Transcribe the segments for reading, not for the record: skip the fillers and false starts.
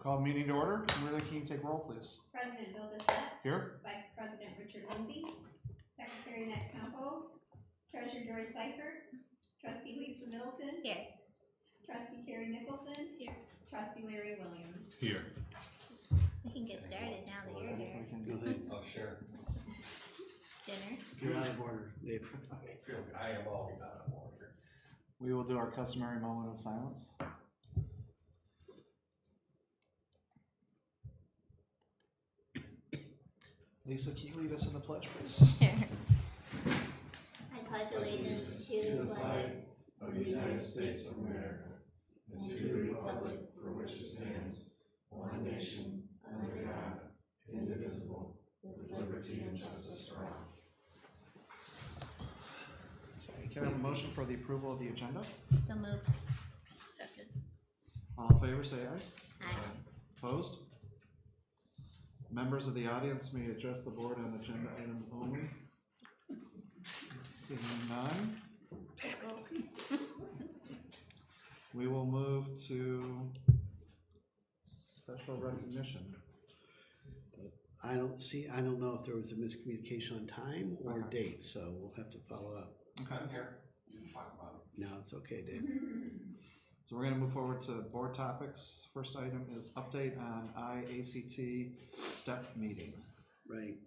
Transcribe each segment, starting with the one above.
Call the meeting to order. Maria, can you take roll, please? President Bill Bissett. Here. Vice President Richard Lindsay. Secretary Annette Campo. Treasurer Dory Seifert. Trustee Lisa Middleton. Here. Trustee Carrie Nicholson. Here. Trustee Larry Williams. Here. We can get started now that you're here. We can go ahead. Oh, sure. Dinner. You're out of order, Dave. I feel good. I am always out of order. We will do our customary moment of silence. Lisa, can you lead us in the pledge, please? Sure. I pledge allegiance to the flag of the United States of America and to the republic for which it stands, one nation, under God, indivisible, with liberty and justice for all. Okay, can I have a motion for the approval of the agenda? So moved. Second. All in favor, say aye. Aye. Opposed? Members of the audience may address the board on agenda items only. Seeing none, we will move to special recognition. I don't know if there was a miscommunication on time or date, so we'll have to follow up. Okay. I'm here. You can talk about it. No, it's okay, Dave. So we're going to move forward to board topics. First item is update on IACT STEP meeting. Right.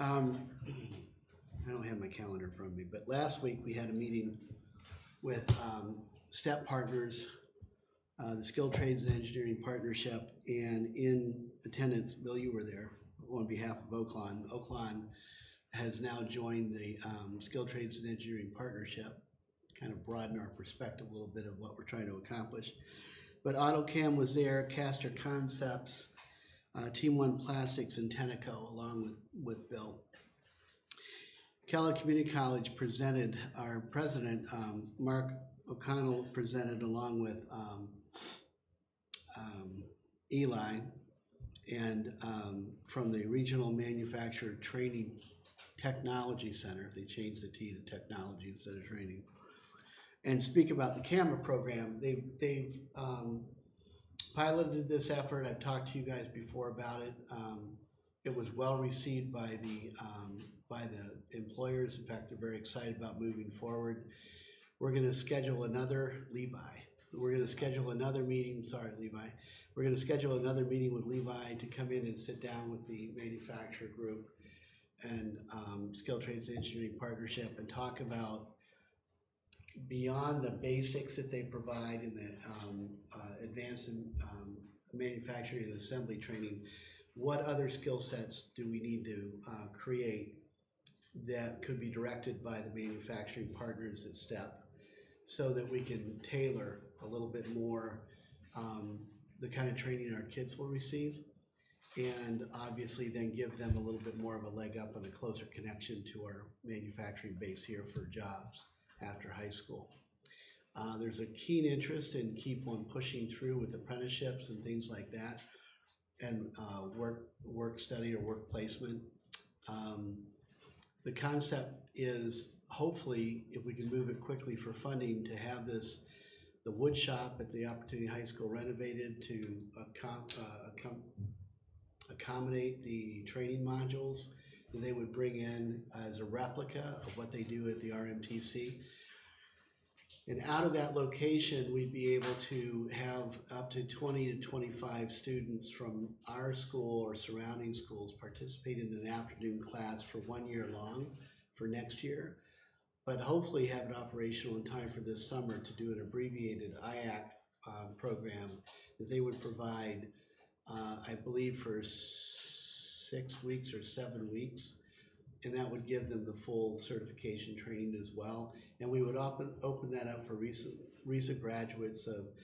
I don't have my calendar in front of me, but last week we had a meeting with STEP partners, the Skilled Trades and Engineering Partnership, and in attendance, Bill, you were there on behalf of Oakland. Oakland has now joined the Skilled Trades and Engineering Partnership, kind of broaden our perspective a little bit of what we're trying to accomplish. But AutoCam was there, Caster Concepts, Team One Plastics, and Tenneco, along with Bill. Keller Community College presented, our president, Mark O'Connell, presented along with Eli, and from the Regional Manufacturer Training Technology Center. They changed the T to technology instead of training. And speak about the camera program. They've piloted this effort. I've talked to you guys before about it. It was well received by the employers. In fact, they're very excited about moving forward. We're going to schedule another meeting. We're going to schedule another meeting with Levi to come in and sit down with the manufacturer group and Skilled Trades and Engineering Partnership and talk about, beyond the basics that they provide in the advanced manufacturing and assembly training, what other skill sets do we need to create that could be directed by the manufacturing partners at STEP, so that we can tailor a little bit more the kind of training our kids will receive, and obviously then give them a little bit more of a leg up and a closer connection to our manufacturing base here for jobs after high school. There's a keen interest in keep on pushing through with apprenticeships and things like that, and work study or work placement. The concept is, hopefully, if we can move it quickly for funding, to have the wood shop at the Opportunity High School renovated to accommodate the training modules that they would bring in as a replica of what they do at the RMTC. And out of that location, we'd be able to have up to 20 to 25 students from our school or surrounding schools participate in an afternoon class for 1 year long for next year, but hopefully have it operational in time for this summer to do an abbreviated IAC program that they would provide, I believe, for 6 weeks or 7 weeks. And that would give them the full certification training as well. And we would open that up for recent graduates of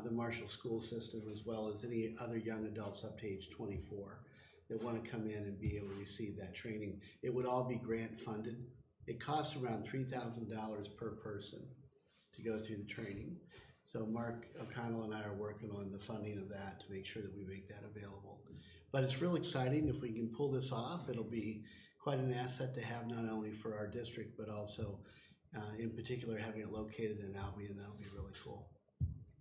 the Marshall school system, as well as any other young adults up to age 24 that want to come in and be able to receive that training. It would all be grant funded. It costs around $3,000 per person to go through the training. So Mark O'Connell and I are working on the funding of that to make sure that we make that available. But it's real exciting. If we can pull this off, it'll be quite an asset to have, not only for our district, but also in particular having it located in Albion. That'll be really cool.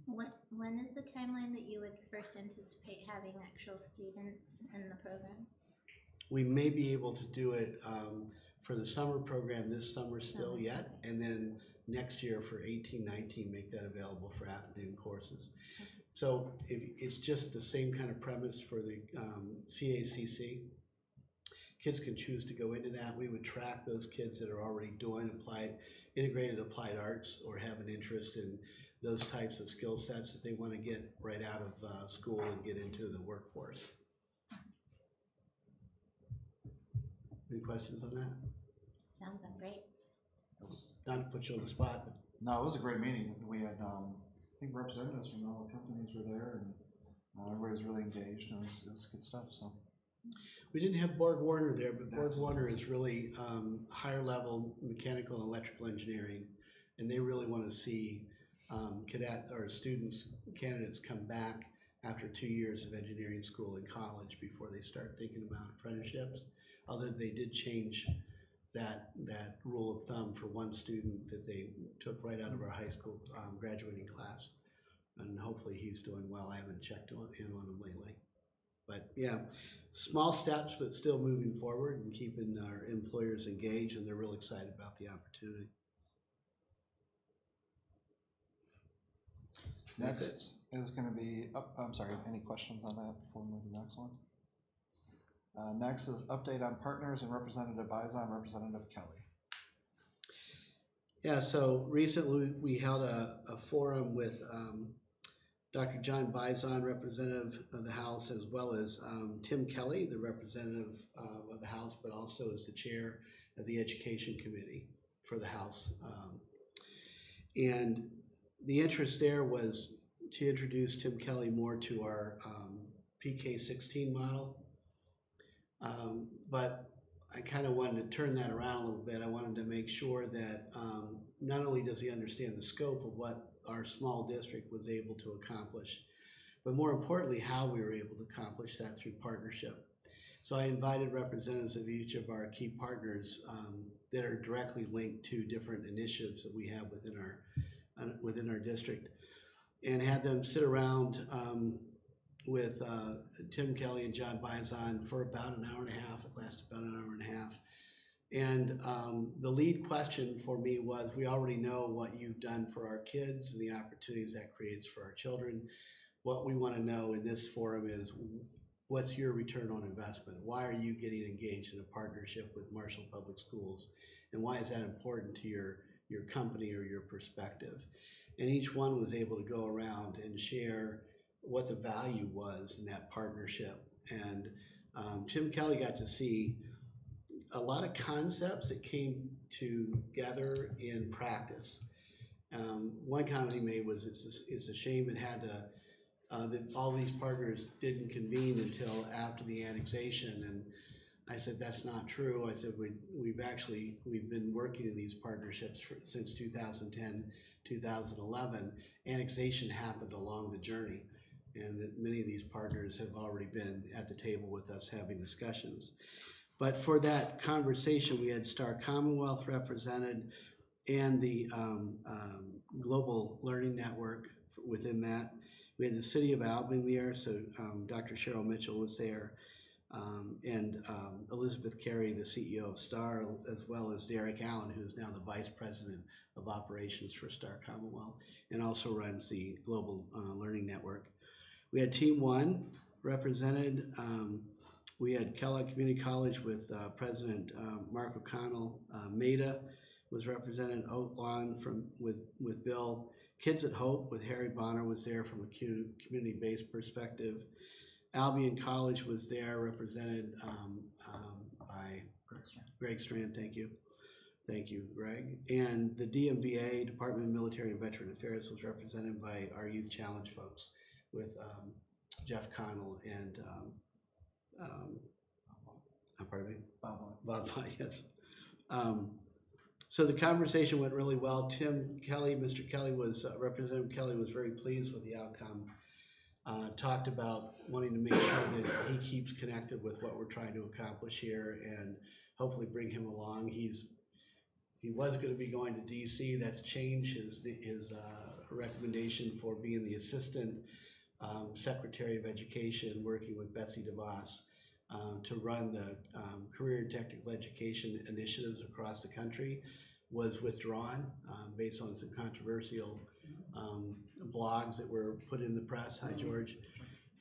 When is the timeline that you would first anticipate having actual students in the program? We may be able to do it for the summer program this summer still yet, and then next year for 18-19 make that available for afternoon courses. So it's just the same kind of premise for the CACC. Kids can choose to go into that. We would track those kids that are already doing integrated applied arts or have an interest in those types of skill sets that they want to get right out of school and get into the workforce. Any questions on that? Sounds great. Not to put you on the spot, but No, it was a great meeting. We had, I think representatives from all the companies were there, and everybody was really engaged, and it was good stuff, so. we didn't have Borg Warner there, but Borg Warner is really higher level mechanical and electrical engineering, and they really want to see candidates come back after 2 years of engineering school and college before they start thinking about apprenticeships. Although they did change that rule of thumb for one student that they took right out of our high school graduating class, and hopefully he's doing well. I haven't checked in on him lately. But yeah, small steps, but still moving forward and keeping our employers engaged, and they're real excited about the opportunity. Next is going to be, I'm sorry, any questions on that before we move to the next one? Next is update on partners and Representative Bizon, Representative Kelly. Yeah, so recently we held a forum with Dr. John Bizon, representative of the House, as well as Tim Kelly, the representative of the House, but also as the chair of the Education Committee for the House. And the interest there was to introduce Tim Kelly more to our PK-16 model. But I kind of wanted to turn that around a little bit. I wanted to make sure that not only does he understand the scope of what our small district was able to accomplish, but more importantly, how we were able to accomplish that through partnership. So I invited representatives of each of our key partners that are directly linked to different initiatives that we have within our district, and had them sit around with Tim Kelly and John Bizon for about an hour and a half. It lasted about an hour and a half. And the lead question for me was, we already know what you've done for our kids and the opportunities that creates for our children. What we want to know in this forum is, what's your return on investment? Why are you getting engaged in a partnership with Marshall Public Schools? And why is that important to your company or your perspective? And each one was able to go around and share what the value was in that partnership. And Tim Kelly got to see a lot of concepts that came together in practice. One comment he made was, it's a shame it had to, that all these partners didn't convene until after the annexation. And I said, that's not true. I said, we've been working in these partnerships since 2010, 2011. Annexation happened along the journey, and that many of these partners have already been at the table with us having discussions. But for that conversation, we had Star Commonwealth represented, and the Global Learning Network within that. We had the City of Albany there, so Dr. Cheryl Mitchell was there, and Elizabeth Carey, the CEO of Star, as well as Derek Allen, who's now the Vice President of Operations for Star Commonwealth, and also runs the Global Learning Network. We had Team One represented. We had Kellogg Community College with President Mark O'Connell. MEDA was represented. Oak Lawn with Bill. Kids at Hope with Harry Bonner was there from a community-based perspective. Albion College was there, represented by Greg Strand. Thank you. Thank you, Greg. And the DMVA, Department of Military and Veteran Affairs, was represented by our Youth Challenge folks with Jeff Connell and pardon me? Bob, yes. So the conversation went really well. Tim Kelly, Mr. Kelly was, Representative Kelly was very pleased with the outcome. Talked about wanting to make sure that he keeps connected with what we're trying to accomplish here, and hopefully bring him along. He was going to be going to DC. That's changed. His a recommendation for being the Assistant Secretary of Education, working with Betsy DeVos to run the career and technical education initiatives across the country, was withdrawn based on some controversial blogs that were put in the press. Hi, George.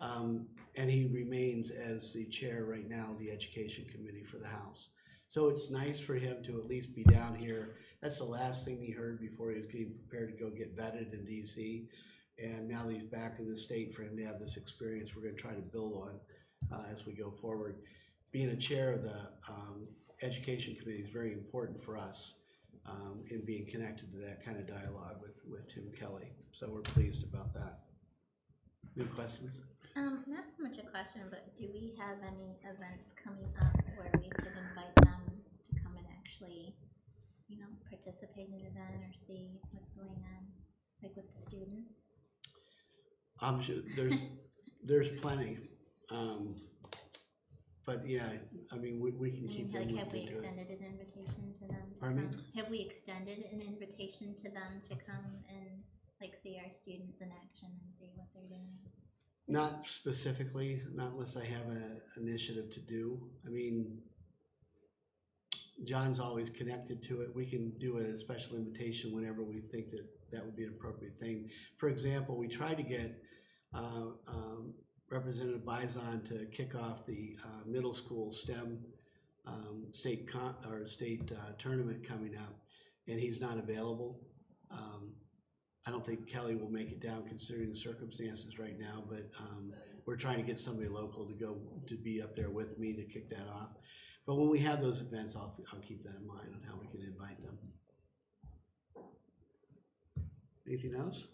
And he remains as the chair right now of the Education Committee for the House. So it's nice for him to at least be down here. That's the last thing he heard before he was getting prepared to go get vetted in DC. And now that he's back in the state, for him to have this experience, we're going to try to build on as we go forward. Being a chair of the Education Committee is very important for us in being connected to that kind of dialogue with Tim Kelly. So we're pleased about that. Any questions? Not so much a question, but do we have any events coming up where we could invite them to come and actually, you know, participate in an event or see what's going on, like with the students? I'm sure there's plenty. But yeah, I mean, we can keep them Like, have we moved into it. extended an invitation to them to Pardon me? come? Have we extended an invitation to them to come and like see our students in action and see what they're doing? Not specifically, not unless I have an initiative to do. I mean, John's always connected to it. We can do a special invitation whenever we think that that would be an appropriate thing. For example, we tried to get Representative Bison to kick off the middle school STEM state tournament coming up, and he's not available. I don't think Kelly will make it down considering the circumstances right now, but we're trying to get somebody local to be up there with me to kick that off. But when we have those events, I'll keep that in mind on how we can invite them. Anything else?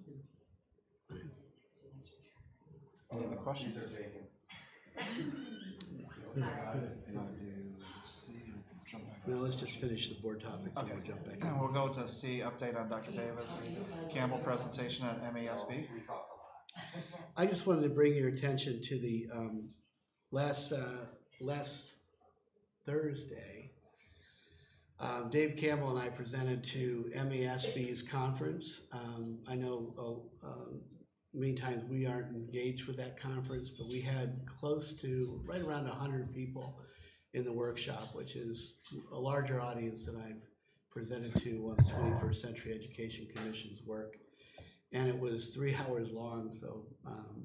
Any other questions? These are taken. No, let's just finish the board topics and we'll jump back. And we'll go to C, update on Dr. Davis Campbell presentation at MASB. I just wanted to bring your attention to the last Thursday. Dave Campbell and I presented to MASB's conference. I know many times we aren't engaged with that conference, but we had close to right around 100 people in the workshop, which is a larger audience than I've presented to on the 21st Century Education Commission's work. And it was 3 hours long, so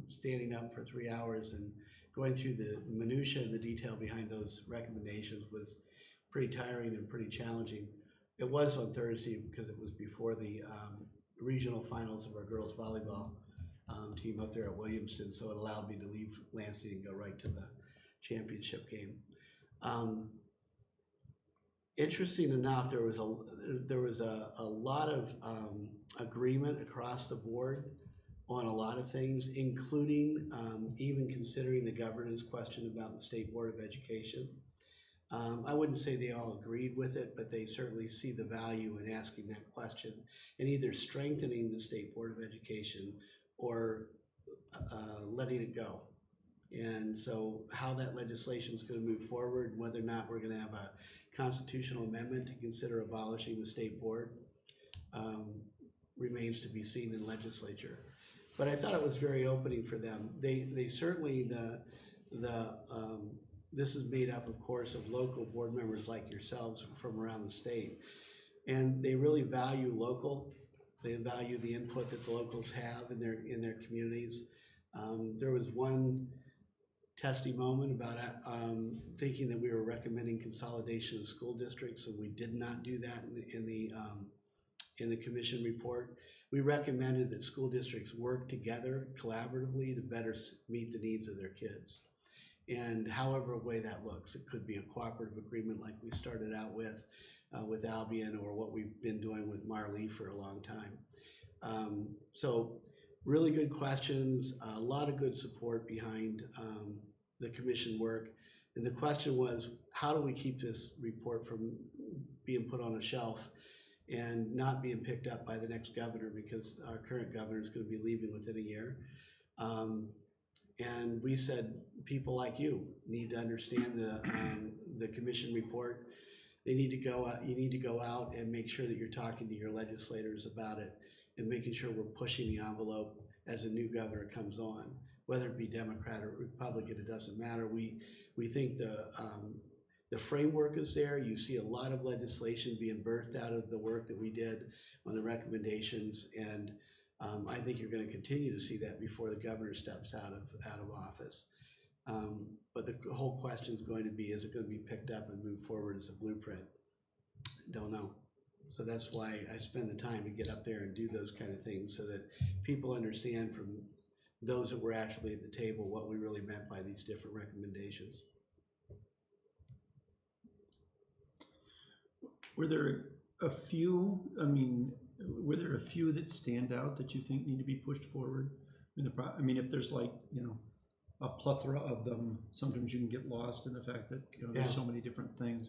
standing up for 3 hours and going through the minutia and the detail behind those recommendations was pretty tiring and pretty challenging. It was on Thursday because it was before the regional finals of our girls volleyball team up there at Williamston, so it allowed me to leave Lansing and go right to the championship game. Interesting enough, there was a lot of agreement across the board on a lot of things, including even considering the governance question about the State Board of Education. I wouldn't say they all agreed with it, but they certainly see the value in asking that question and either strengthening the State Board of Education or letting it go. And so how that legislation is going to move forward, and whether or not we're going to have a constitutional amendment to consider abolishing the state board, remains to be seen in legislature. But I thought it was very opening for them. They certainly, this is made up, of course, of local board members like yourselves from around the state. And they really value local. They value the input that the locals have in their communities. There was one testy moment about thinking that we were recommending consolidation of school districts, and we did not do that in the commission report. We recommended that school districts work together collaboratively to better meet the needs of their kids. And however way that looks, it could be a cooperative agreement like we started out with Albion, or what we've been doing with Marley for a long time. So really good questions, a lot of good support behind the commission work. And the question was, how do we keep this report from being put on a shelf and not being picked up by the next governor, because our current governor is going to be leaving within a year. And we said, people like you need to understand the commission report. They need to go out, you need to go out and make sure that you're talking to your legislators about it and making sure we're pushing the envelope as a new governor comes on, whether it be Democrat or Republican, it doesn't matter. We think the framework is there. You see a lot of legislation being birthed out of the work that we did on the recommendations, and I think you're going to continue to see that before the governor steps out of office. But the whole question is going to be, is it going to be picked up and moved forward as a blueprint? Don't know. So that's why I spend the time to get up there and do those kind of things, so that people understand from those that were actually at the table what we really meant by these different recommendations. Were there a few, were there a few that stand out that you think need to be pushed forward? If there's like, a plethora of them, sometimes you can get lost in the fact that, there's so many different things.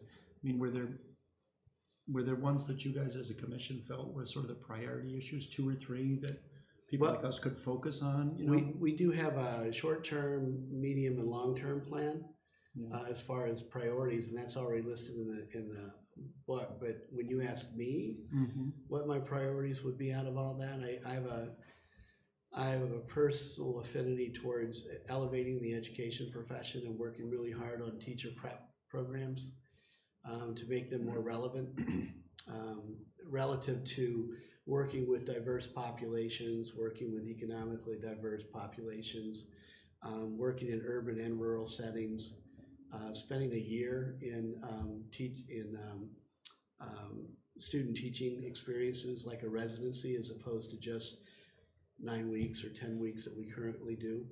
Were there ones that you guys as a commission felt were sort of the priority issues, 2 or 3 that people like us could focus on? We do have a short-term, medium, and long-term plan as far as priorities, and that's already listed in the book. But when you ask me what my priorities would be out of all that, I have a personal affinity towards elevating the education profession and working really hard on teacher prep programs to make them more relevant relative to working with diverse populations, working with economically diverse populations, working in urban and rural settings, spending a year in student teaching experiences like a residency, as opposed to just 9 weeks or 10 weeks that we currently do,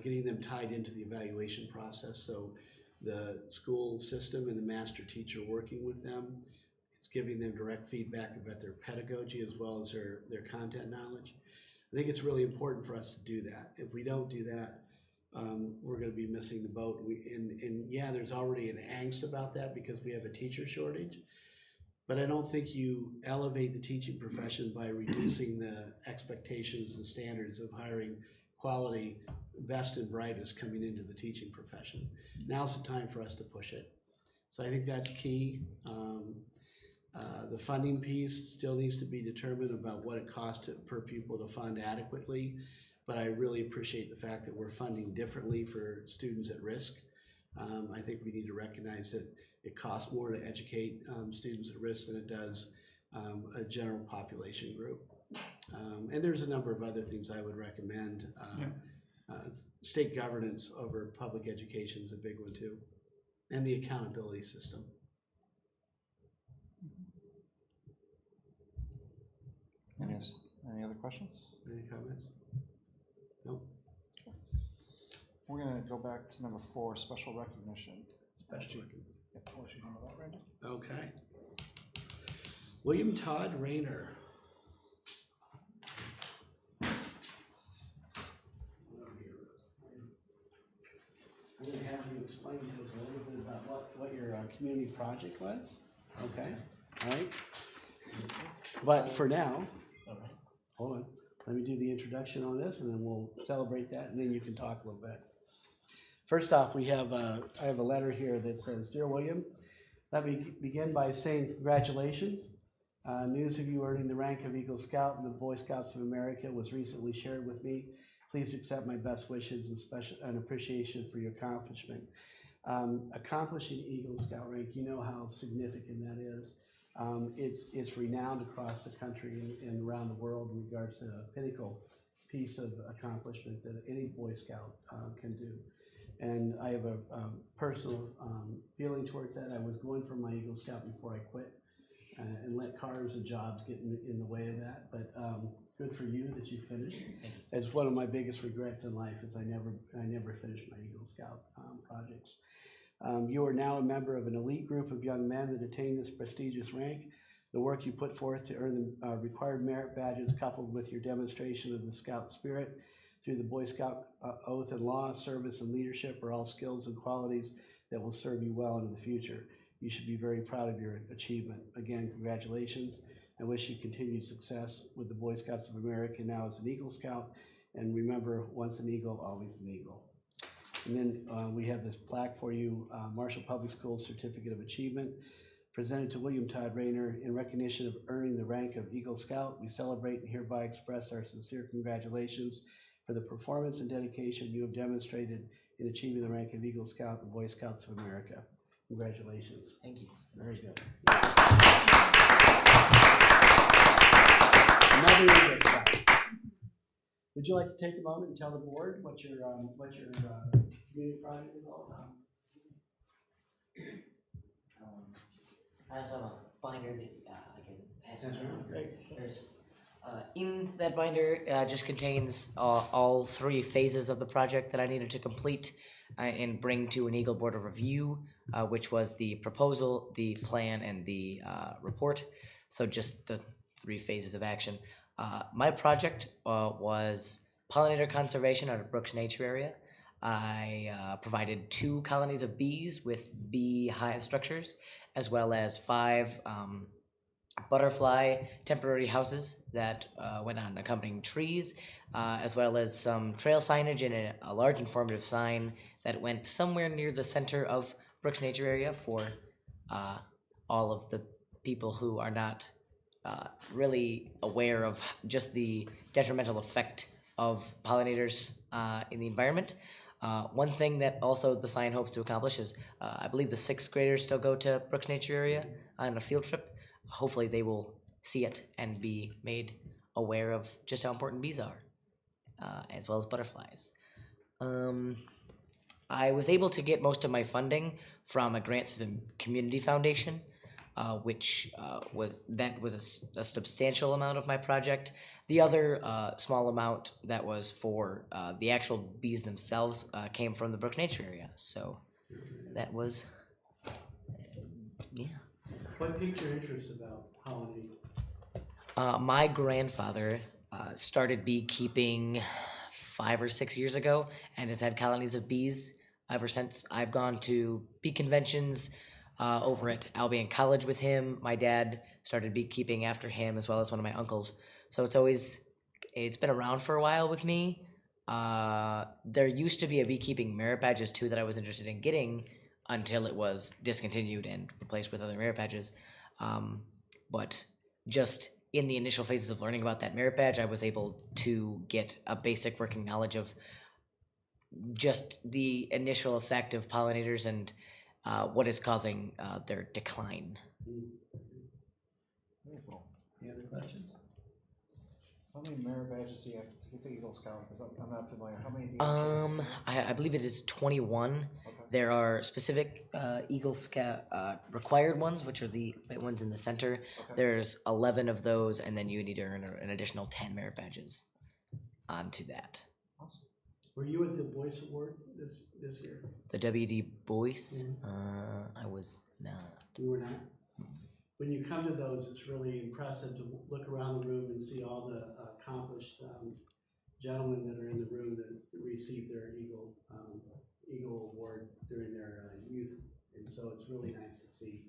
getting them tied into the evaluation process. So the school system and the master teacher working with them, it's giving them direct feedback about their pedagogy as well as their content knowledge. I think it's really important for us to do that. If we don't do that, we're going to be missing the boat. There's already an angst about that because we have a teacher shortage. But I don't think you elevate the teaching profession by reducing the expectations and standards of hiring quality, best and brightest coming into the teaching profession. Now's the time for us to push it. So I think that's key. The funding piece still needs to be determined about what it costs per pupil to fund adequately. But I really appreciate the fact that we're funding differently for students at risk. I think we need to recognize that it costs more to educate students at risk than it does a general population group. And there's a number of other things I would recommend. State governance over public education is a big one too, and the accountability system. Any other questions? Any comments? No? We're gonna go back to number 4, special recognition. Special recognition. Yep, I'll let you handle that, Randy. Okay. William Todd Rayner. I'm going to have you explain to us a little bit about what your community project was. Okay. All right. But for now, hold on. Let me do the introduction on this, and then we'll celebrate that, and then you can talk a little bit. First off, I have a letter here that says, "Dear William, let me begin by saying congratulations. News of you earning the rank of Eagle Scout in the Boy Scouts of America was recently shared with me. Please accept my best wishes and appreciation for your accomplishment." Accomplishing Eagle Scout rank, you know how significant that is. It's renowned across the country and around the world in regards to a pinnacle piece of accomplishment that any Boy Scout can do. And I have a personal feeling towards that. I was going for my Eagle Scout before I quit and let cars and jobs get in the way of that. But good for you that you finished. It's one of my biggest regrets in life is I never finished my Eagle Scout projects. You are now a member of an elite group of young men that attain this prestigious rank. The work you put forth to earn the required merit badges, coupled with your demonstration of the Scout spirit through the Boy Scout oath and law, service, and leadership are all skills and qualities that will serve you well in the future. You should be very proud of your achievement. Again, congratulations. I wish you continued success with the Boy Scouts of America now as an Eagle Scout. And remember, once an Eagle, always an Eagle. And then we have this plaque for you, Marshall Public Schools Certificate of Achievement presented to William Todd Rayner in recognition of earning the rank of Eagle Scout. We celebrate and hereby express our sincere congratulations for the performance and dedication you have demonstrated in achieving the rank of Eagle Scout and Boy Scouts of America. Congratulations. Thank you. Very good. Another Eagle Scout. Would you like to take a moment and tell the board what your community project is all about? I also have a binder that I can pass That's around. right. Great. There's in that binder just contains all 3 phases of the project that I needed to complete and bring to an Eagle Board of Review, which was the proposal, the plan, and the report. So just the 3 phases of action. My project was pollinator conservation out of Brooks Nature Area. I provided 2 colonies of bees with bee hive structures, as well as 5 butterfly temporary houses that went on accompanying trees, as well as some trail signage and a large informative sign that went somewhere near the center of Brooks Nature Area for all of the people who are not really aware of just the detrimental effect of pollinators in the environment. One thing that also the sign hopes to accomplish is, I believe the 6th graders still go to Brooks Nature Area on a field trip. Hopefully they will see it and be made aware of just how important bees are, as well as butterflies. I was able to get most of my funding from a grant through the Community Foundation, which was a substantial amount of my project. The other small amount that was for the actual bees themselves came from the Brooks Nature Area. So that was, yeah. What piqued your interest about pollinating? My grandfather started beekeeping 5 or 6 years ago and has had colonies of bees ever since. I've gone to bee conventions over at Albion College with him. My dad started beekeeping after him, as well as one of my uncles. So it's been around for a while with me. There used to be a beekeeping merit badges too that I was interested in getting until it was discontinued and replaced with other merit badges. But just in the initial phases of learning about that merit badge, I was able to get a basic working knowledge of just the initial effect of pollinators and what is causing their decline. Very cool. Any other questions? How many merit badges do you have to get the Eagle Scout? Because I'm not familiar. How many do you have? I believe it is 21. Okay. There are specific Eagle Scout required ones, which are the ones in the center. Okay. There's 11 of those, and then you need to earn an additional 10 merit badges onto that. Awesome. Were you at the Boyce Award this year? The WD Boyce, I was not. You were not? When you come to those, it's really impressive to look around the room and see all the accomplished gentlemen that are in the room that received their Eagle Award during their youth. And so it's really nice to see,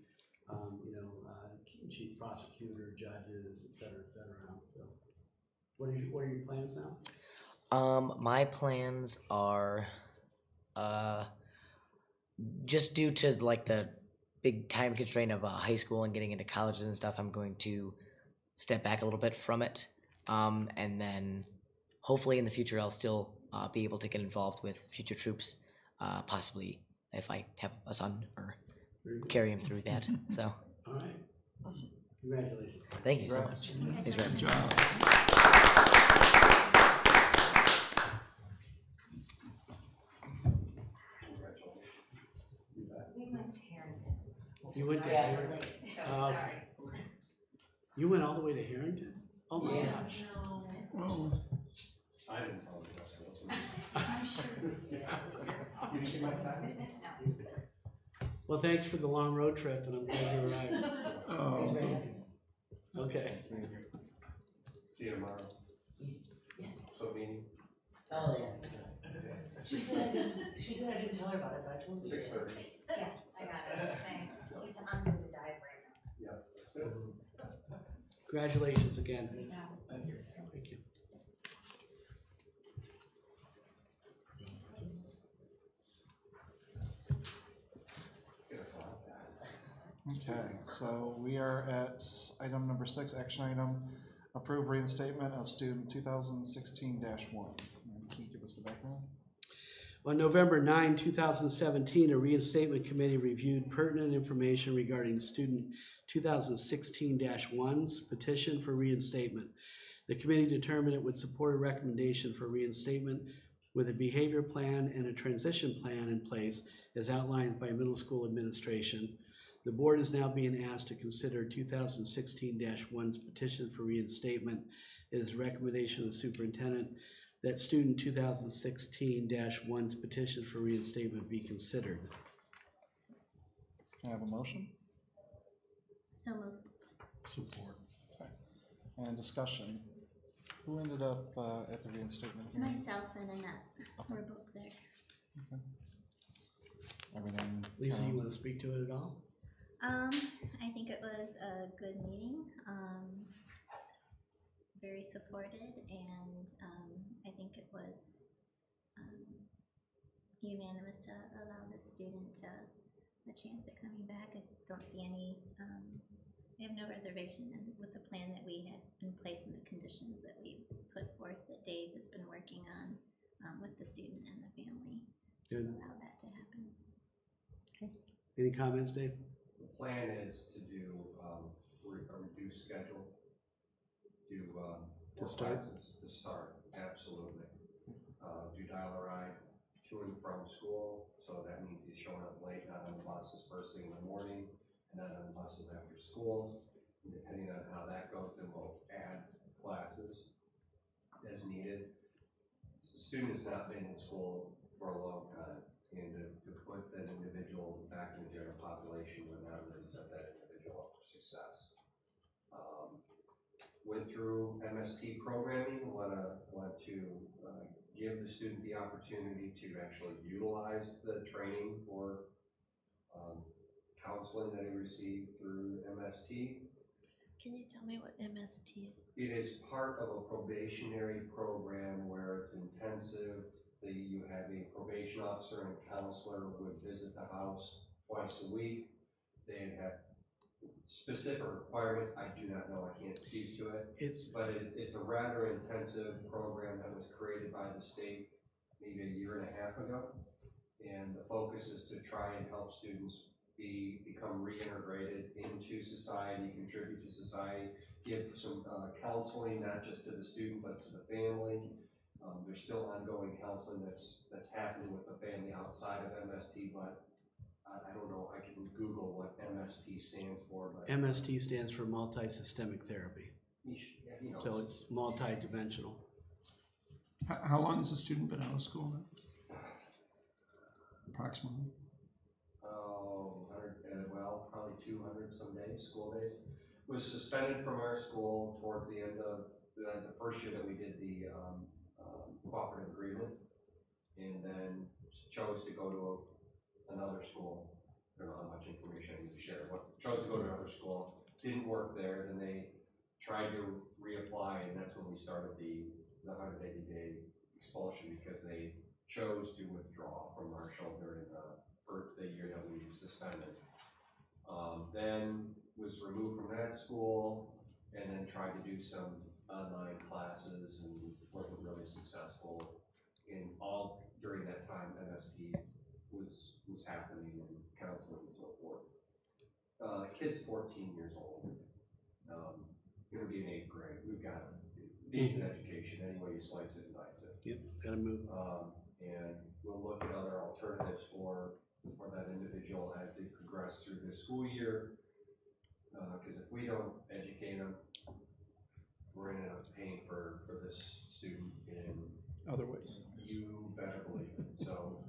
chief prosecutor, judges, et cetera, et cetera. So what are your plans now? My plans are, just due to like the big time constraint of high school and getting into colleges and stuff, I'm going to step back a little bit from it. And then hopefully in the future, I'll still be able to get involved with future troops, possibly if I have a son or carry him through that. So, All right. Awesome. Congratulations. thank you so Congrats. much. Thanks very much. Good job. We went to Harrington. You went to Harrington? So Okay. sorry. You went all the way to Harrington? Oh my gosh. Oh, I didn't tell you that. I'm sure. You didn't get my fax? Well, thanks for the long road trip, and I'm glad you arrived. oh, Okay. See you tomorrow. So meeting, Oh, yeah. She said I didn't tell her about it, but I told you. 6:30. Yeah, I got it, thanks. He said, I'm gonna dive right now. Yeah, that's good. Congratulations again. Yeah. Thank you. Get a file. Okay, so we are at item number 6, action item, approve reinstatement of student 2016-1. Can you give us the background? On November 9, 2017, a reinstatement committee reviewed pertinent information regarding student 2016-1's petition for reinstatement. The committee determined it would support a recommendation for reinstatement with a behavior plan and a transition plan in place as outlined by middle school administration. The board is now being asked to consider 2016-1's petition for reinstatement. It is a recommendation of the superintendent that student 2016-1's petition for reinstatement be considered. Can I have a motion? So moved. Support. Okay. And discussion. Who ended up at the reinstatement hearing? Myself and Annette were both there. Everything. Lisa, you want to speak to it at all? I think it was a good meeting, very supported, and I think it was unanimous to allow the student a chance at coming back. I don't see any, we have no reservation with the plan that we had in place and the conditions that we put forth that Dave has been working on with the student and the family to Good. allow that to happen. Any comments, Dave? The plan is to do a reduced schedule, do more start? classes to start, absolutely. Do dial-a-ride to and from school, so that means he's showing up late, not on the buses first thing in the morning, and not on the buses after school. And depending on how that goes, then we'll add classes as needed. The student has not been in school for a long time, and to put that individual back in the general population would not really set that individual up for success. Went through MST programming, want to give the student the opportunity to actually utilize the training for counseling that he received through MST. Can you tell me what MST is? It is part of a probationary program where it's intensive. You have a probation officer and counselor would visit the house twice a week. They have specific requirements. I do not know, I can't speak to it. But it's a rather intensive program that was created by the state maybe a year and a half ago. And the focus is to try and help students become reintegrated into society, contribute to society, give some counseling, not just to the student, but to the family. There's still ongoing counseling that's happening with the family outside of MST, but I don't know, I can Google what MST stands for, but. MST stands for multi-systemic therapy, He knows. so it's multi-dimensional. How long has the student been out of school now? Approximately? Oh, 100, well, probably 200 some days, school days. Was suspended from our school towards the end of the first year that we did the cooperative agreement, and then chose to go to another school. I don't know how much information I need to share, but chose to go to another school, didn't work there, then they tried to reapply, and that's when we started the 180-day expulsion, because they chose to withdraw from Marshall during the year that we suspended. Then was removed from that school, and then tried to do some online classes and wasn't really successful. In all during that time, MST was happening and counseling and so forth. Kid's 14 years old, going to be in 8th grade. We've got needs an education any way you slice it and dice it. Yep, gotta move. And we'll look at other alternatives for that individual as they progress through this school year. Because if we don't educate them, we're going to end up paying for this student in Other ways? you better believe it. So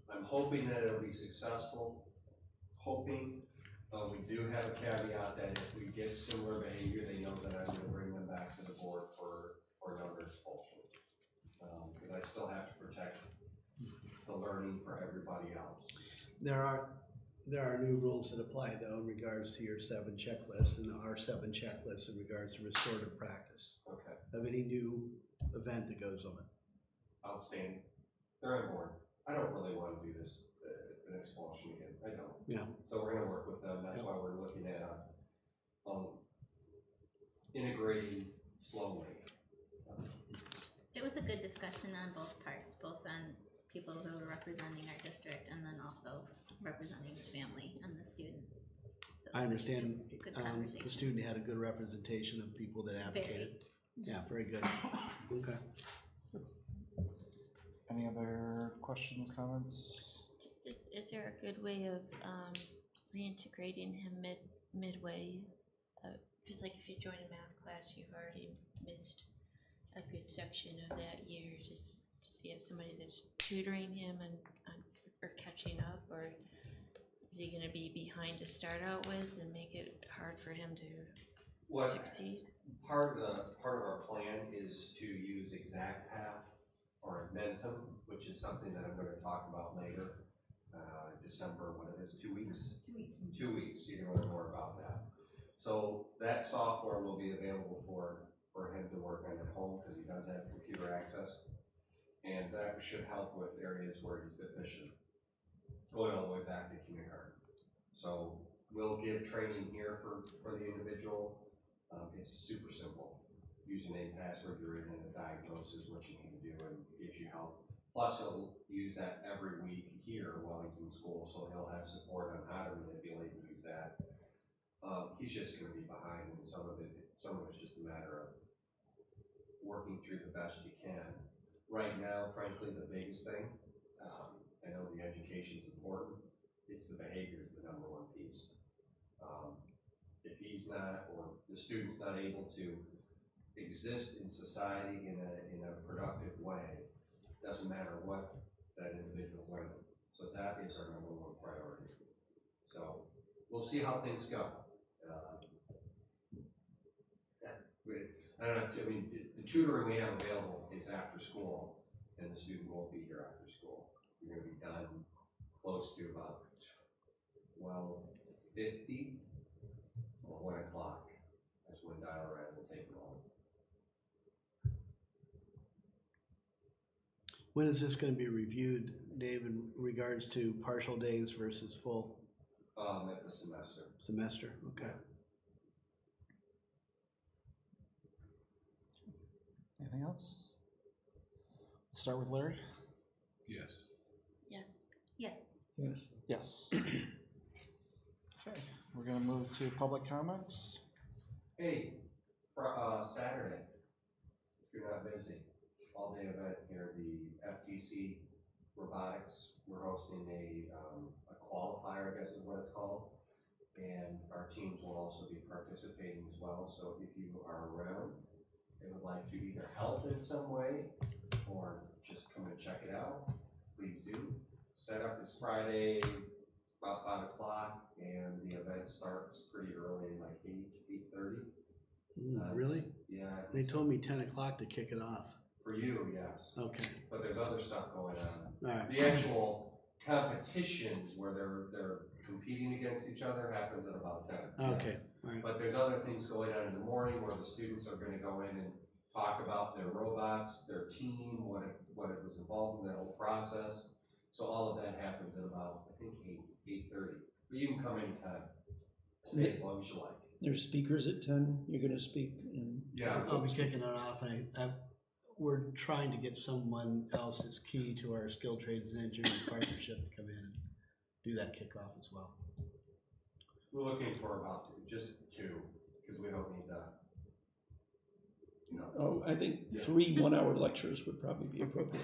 I'm hoping that it'll be successful. Hoping. We do have a caveat that if we get similar behavior, they know that I'm going to bring them back to the board for another expulsion. Because I still have to protect the learning for everybody else. There are new rules that apply though in regards to your 7 checklist and the R7 checklist in regards to restorative practice Okay. of any new event that goes on. Outstanding. They're on board. I don't really want to do this an expulsion again. I don't. Yeah. So we're gonna work with them. That's Yep. why we're looking at, integrating slowly. It was a good discussion on both parts, both on people who were representing our district and then also representing the family and the student. So I it was understand, a good the conversation. student had a good representation of people that advocated. Yeah, very good. Okay. Any other questions, comments? Is there a good way of reintegrating him midway? Because like if you join a math class, you've already missed a good section of that year. Just does he have somebody that's tutoring him or catching up, or is he going to be behind to start out with and make it hard for him to succeed? Part of our plan is to use exact path or Admentum, which is something that I'm going to talk about later. December, what it is, 2 weeks? 2 weeks. 2 weeks, you can learn more about that. So that software will be available for him to work on at home because he does have computer access. And that should help with areas where he's deficient, going all the way back to kindergarten. So we'll give training here for the individual. It's super simple. Username, password, you're in, and a diagnosis, what you need to do, and gives you help. Plus, he'll use that every week here while he's in school, so he'll have support on how to manipulate and use that. He's just going to be behind, and some of it's just a matter of working through the best you can. Right now, frankly, the biggest thing, I know the education is important. It's the behavior is the number one piece. If he's not, or the student's not able to exist in society in a productive way, doesn't matter what that individual's learning. So that is our number one priority. So we'll see how things go. I don't know, the tutoring we have available is after school, and the student won't be here after school. You're going to be done close to about 12:50 or 1 o'clock. That's when Dial-A-Rad will take them home. When is this going to be reviewed, Dave, in regards to partial days versus full At the semester. semester? Okay. Anything else? Start with Larry? Yes. Yes. Yes. Yes. Yes. Okay, we're gonna move to public comments. Hey, for Saturday, if you're not busy, all-day event here, the FTC Robotics. We're hosting a qualifier, I guess is what it's called. And our teams will also be participating as well. So if you are around and would like to either help in some way or just come and check it out, please do. Setup is Friday, about 5 o'clock, and the event starts pretty early, like 8:30. Really? Yeah. They told me 10 o'clock to kick it off. For you, yes. Okay. But there's other stuff going on. All right. The actual competitions where they're competing against each other happens at about 10. Okay. All right. But there's other things going on in the morning where the students are going to go in and talk about their robots, their team, what it was involved in that whole process. So all of that happens at about, I think, 8:30. But you can come anytime. Stay as long as you like. There's speakers at 10. You're going to speak. Yeah. I'll be kicking it off. We're trying to get someone else that's key to our skilled trades and engineering partnership to come in and do that kickoff as well. We're looking for about just 2, because we don't need that. Oh, I think 3 1-hour lectures would probably be appropriate.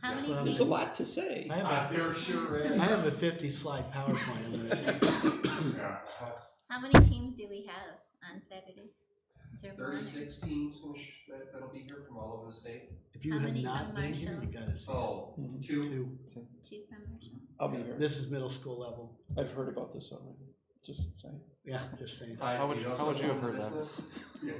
How many Well, There's teams? a lot to say. I have There sure is. I have a 50-slide PowerPoint. I'm gonna- Yeah. How many teams do we have on Saturday? Is there one or- 36 teams that'll be here from all over the state. If you How have many not from been here, Marshall? you gotta see it. Oh, Mhm. 2. 2. 2 from Marshall? I'll be here. This is middle school level. I've heard about this already. Just saying. Yeah, just saying. How would you have heard that? Yeah.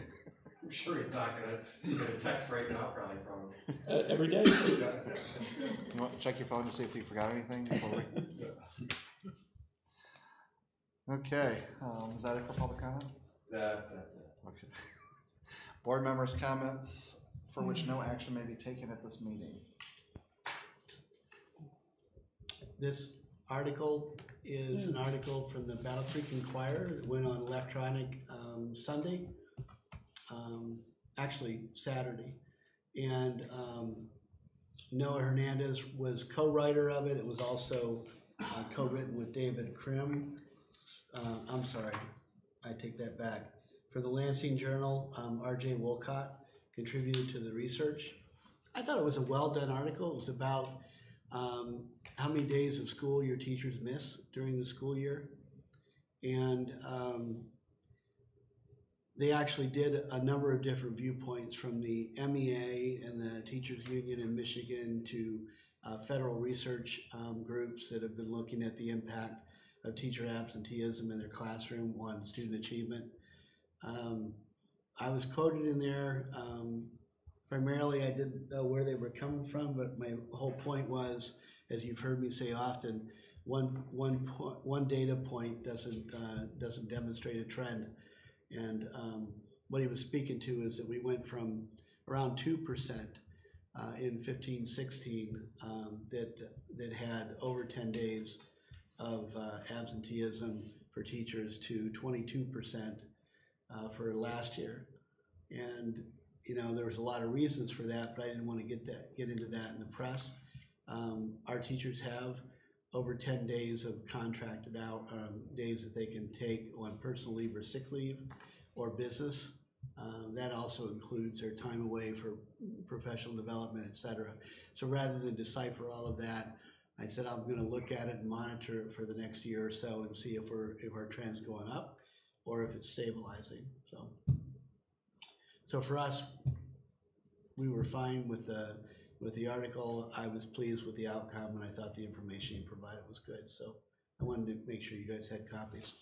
I'm sure he's not gonna get a text right now probably from him. Every day. You want to check your phone to see if you forgot anything before we? Okay, is that it for public comment? That's it. Okay. Board members' comments for which no action may be taken at this meeting. This article is an article from the Battle Creek Inquirer. It went on electronic Sunday, actually Saturday. And Noah Hernandez was co-writer of it. It was also co-written with David Krim. I'm sorry, I take that back. For the Lansing Journal, R.J. Wolcott contributed to the research. I thought it was a well-done article. It was about how many days of school your teachers miss during the school year. And they actually did a number of different viewpoints, from the MEA and the Teachers Union in Michigan to federal research groups that have been looking at the impact of teacher absenteeism in their classroom on student achievement. I was quoted in there. Primarily, I didn't know where they were coming from, but my whole point was, as you've heard me say often, one data point doesn't demonstrate a trend. And what he was speaking to is that we went from around 2% in 15-16 that had over 10 days of absenteeism for teachers to 22% for last year. And you know, there was a lot of reasons for that, but I didn't want to get into that in the press. Our teachers have over 10 days of contracted out days that they can take on personal leave or sick leave or business. That also includes their time away for professional development, et cetera. So rather than decipher all of that, I said I'm going to look at it and monitor it for the next year or so and see if our trend's going up or if it's stabilizing. So for us, we were fine with the article. I was pleased with the outcome, and I thought the information you provided was good. So I wanted to make sure you guys had copies.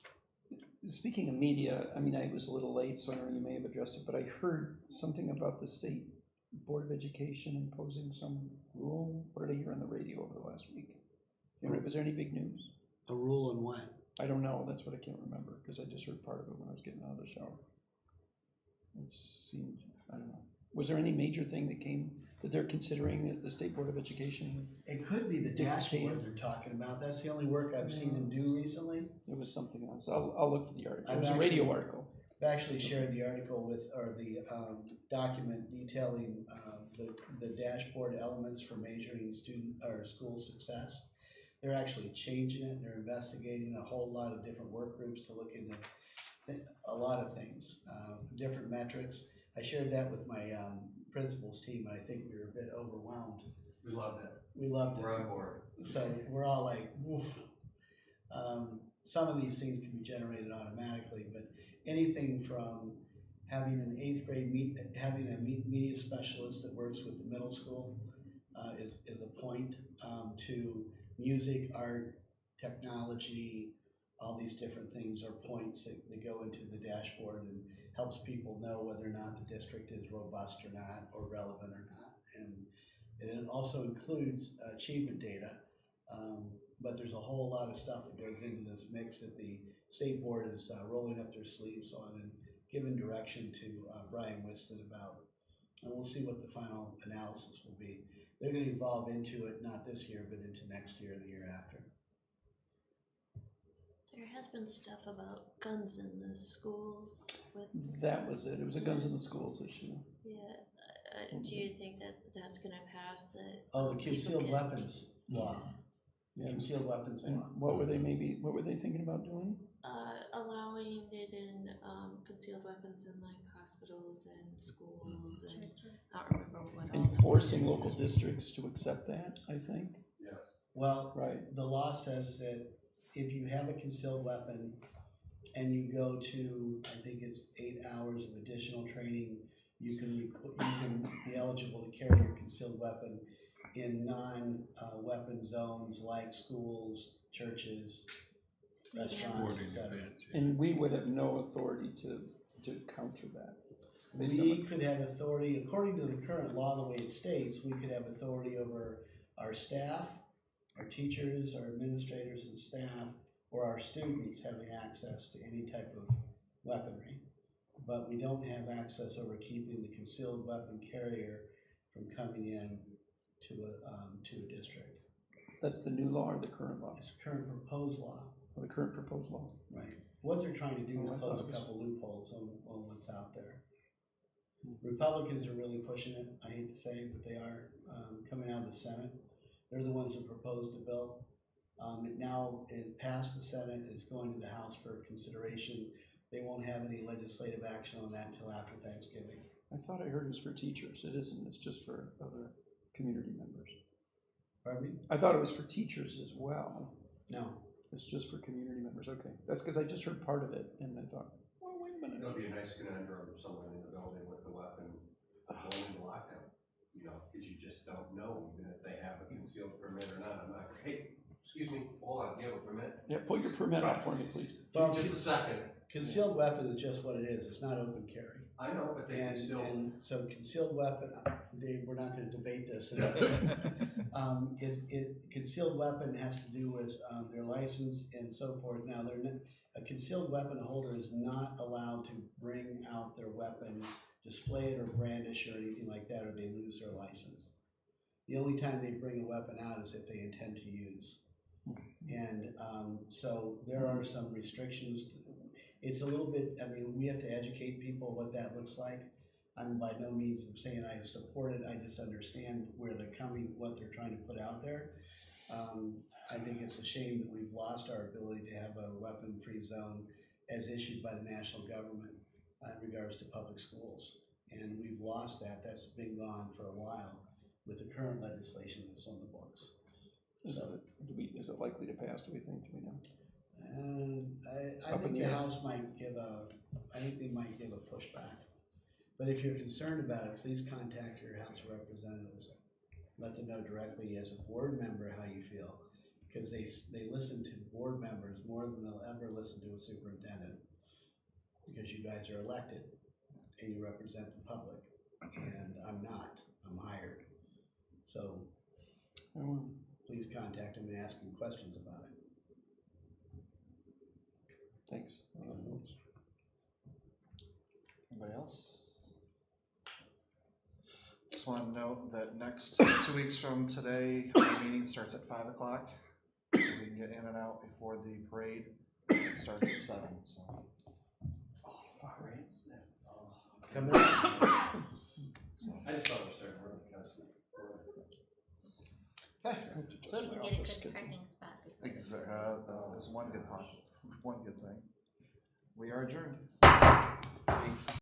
Speaking of media, I mean, I was a little late, so I know you may have addressed it, but I heard something about the State Board of Education imposing some rule. What did I hear on the radio over the last week? Was there any big news? A rule on what? I don't know. That's what I can't remember, because I just heard part of it when I was getting out of the shower. It seemed, I don't know. Was there any major thing that they're considering at the State Board of Education? It could be the dashboard they're talking about. That's the only work I've seen them do recently. It was something else. I'll look for the article. It was a radio article. I've actually shared the article the document detailing the dashboard elements for measuring student or school success. They're actually changing it. They're investigating a whole lot of different work groups to look into a lot of things, different metrics. I shared that with my principals team, and I think we were a bit overwhelmed. We loved it. We loved it. We're on board. So we're all like, woof. Some of these things can be generated automatically, but anything from having an 8th grade having a media specialist that works with the middle school is a point, to music, art, technology, all these different things are points that go into the dashboard and helps people know whether or not the district is robust or not, or relevant or not. And it also includes achievement data, but there's a whole lot of stuff that goes into this mix that the state board is rolling up their sleeves on and giving direction to Brian Whiston about. And we'll see what the final analysis will be. They're going to evolve into it, not this year, but into next year and the year after. There has been stuff about guns in the schools with. That was it. It was a guns in the schools issue. Yeah. Do you think that that's going to pass? That the concealed weapons law. Yeah. Concealed weapons And law. what were they thinking about doing? Allowing it in concealed weapons in like hospitals and schools and I don't remember what all. Enforcing local districts to accept that, I think. Yes. Well, Right. the law says that if you have a concealed weapon and you go to, I think it's 8 hours of additional training, you can be eligible to carry your concealed weapon in non-weapon zones like schools, churches, restaurants, etc. And we would have no authority to counter that. We could have authority, according to the current law, the way it states, we could have authority over our staff, our teachers, our administrators and staff, or our students having access to any type of weaponry. But we don't have access over keeping the concealed weapon carrier from coming in to a district. That's the new law or the current law? It's a current proposed law, Or the current proposed law? right? What they're trying to do is Oh, I close a thought it was- couple loopholes on what's out there. Republicans are really pushing it, I hate to say, but they are, coming out of the Senate. They're the ones that proposed the bill. It passed the Senate, it's going to the House for consideration. They won't have any legislative action on that until after Thanksgiving. I thought I heard it was for teachers. It isn't, it's just for other community members. Pardon me? I thought it was for teachers as well. No. It's just for community members, okay. That's because I just heard part of it and I thought, well, wait a minute. It'll be a nice conundrum of someone in the building with the weapon going into lockdown, you know, because you just don't know, even if they have a concealed permit or not. I'm not, hey, excuse me, hold on, do you have a permit? Yeah, pull your permit out for me, please. Well, Just a second. concealed weapon is just what it is, it's not open carry. I know, but they can still. And so concealed weapon, Dave, we're not gonna debate this. Concealed weapon has to do with, their license and so forth. Now, a concealed weapon holder is not allowed to bring out their weapon, display it or brandish or anything like that, or they lose their license. The only time they bring a weapon out is if they intend to use. And, so there are some restrictions. It's a little bit, I mean, we have to educate people what that looks like. I'm by no means saying I support it, I just understand where they're coming, what they're trying to put out there. I think it's a shame that we've lost our ability to have a weapon-free zone as issued by the national government in regards to public schools. And we've lost that, that's been gone for a while with the current legislation that's on the books. Is it likely to pass, do we think, do we know? And I Up in think the the air. House might give I think they might give a pushback. But if you're concerned about it, please contact your House of Representatives. Let them know directly as a board member how you feel. Because they listen to board members more than they'll ever listen to a superintendent. Because you guys are elected and you represent the public. And I'm not, I'm hired. So please contact them and ask them questions about it. Thanks. Anybody else? Just want to note that next 2 weeks from today, our meeting starts at 5 o'clock. So we can get in and out before the parade. It starts at 7, so. Oh, fuck, right? Come in. I just thought it was starting early because. Okay. So you can get a good parking spot. That is one good thing. We are adjourned.